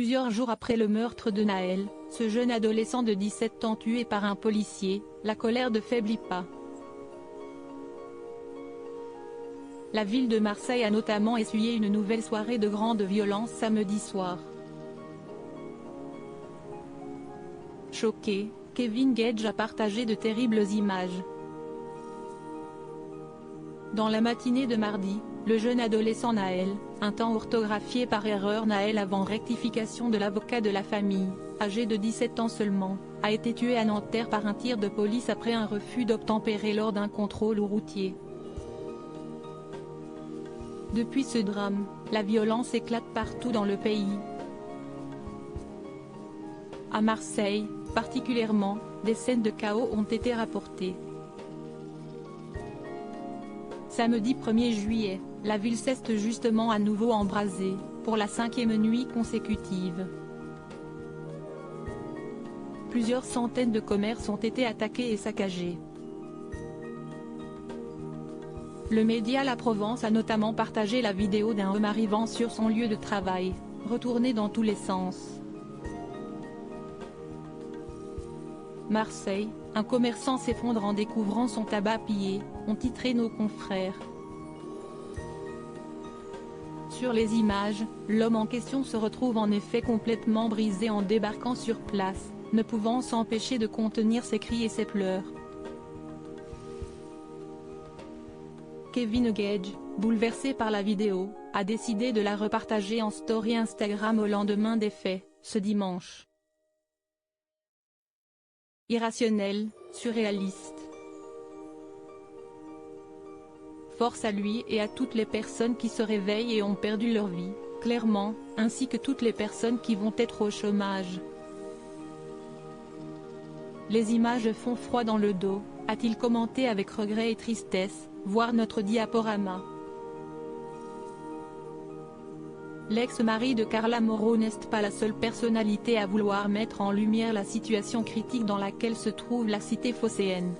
Plusieurs jours après le meurtre de Naël, ce jeune adolescent de 17 ans tué par un policier, la colère ne faiblit pas. La ville de Marseille a notamment essuyé une nouvelle soirée de grande violence samedi soir. Choqué, Kevin Gage a partagé de terribles images. Dans la matinée de mardi, le jeune adolescent Naël, un temps orthographié par erreur Naël avant rectification de l'avocat de la famille, âgé de 17 ans seulement, a été tué à Nanterre par un tir de police après un refus d'obtempérer lors d'un contrôle routier. Depuis ce drame, la violence éclate partout dans le pays. À Marseille, particulièrement, des scènes de chaos ont été rapportées. Samedi 1er juillet, la ville s'est justement à nouveau embrasée, pour la 5e nuit consécutive. Plusieurs centaines de commerces ont été attaqués et saccagés. Le média La Provence a notamment partagé la vidéo d'un homme arrivant sur son lieu de travail, retourné dans tous les sens. Marseille, un commerçant s'effondre en découvrant son tabac pillé, ont titré nos confrères. Sur les images, l'homme en question se retrouve en effet complètement brisé en débarquant sur place, ne pouvant s'empêcher de contenir ses cris et ses pleurs. Kevin Gage, bouleversé par la vidéo, a décidé de la repartager en story Instagram au lendemain des faits, ce dimanche. Irrationnel, surréaliste. Force à lui et à toutes les personnes qui se réveillent et ont perdu leur vie, clairement, ainsi que toutes les personnes qui vont être au chômage. Les images font froid dans le dos, a-t-il commenté avec regret et tristesse, voir notre diaporama. L'ex-mari de Carla Moreau n'est pas la seule personnalité à vouloir mettre en lumière la situation critique dans laquelle se trouve la cité phocéenne.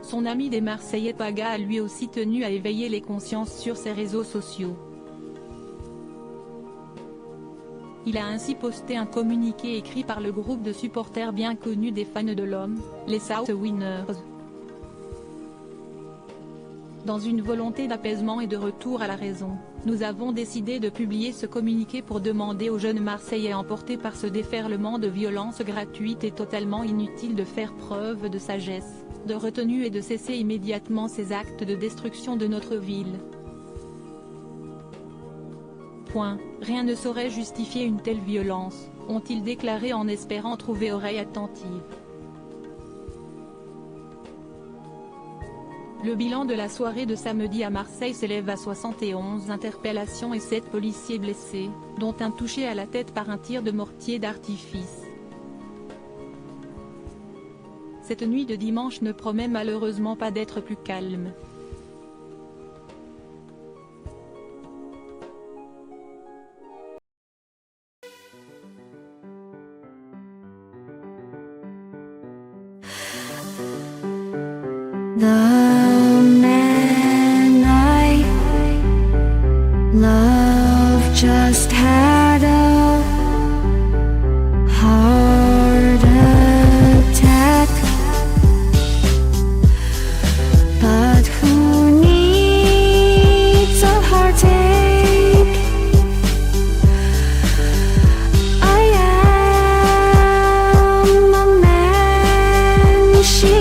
Son ami des Marseillais Paga a lui aussi tenu à éveiller les consciences sur ses réseaux sociaux. Il a ainsi posté un communiqué écrit par le groupe de supporters bien connu des fans de l'homme, les South Winners. Dans une volonté d'apaisement et de retour à la raison, nous avons décidé de publier ce communiqué pour demander aux jeunes Marseillais emportés par ce déferlement de violence gratuite et totalement inutile de faire preuve de sagesse, de retenue et de cesser immédiatement ces actes de destruction de notre ville. Rien ne saurait justifier une telle violence, ont-ils déclaré en espérant trouver oreille attentive. Le bilan de la soirée de samedi à Marseille s'élève à 71 interpellations et 7 policiers blessés, dont un touché à la tête par un tir de mortier d'artifice. Cette nuit de dimanche ne promet malheureusement pas d'être plus calme. The man I love just had a heart attack, but who needs a heartache? I am a man she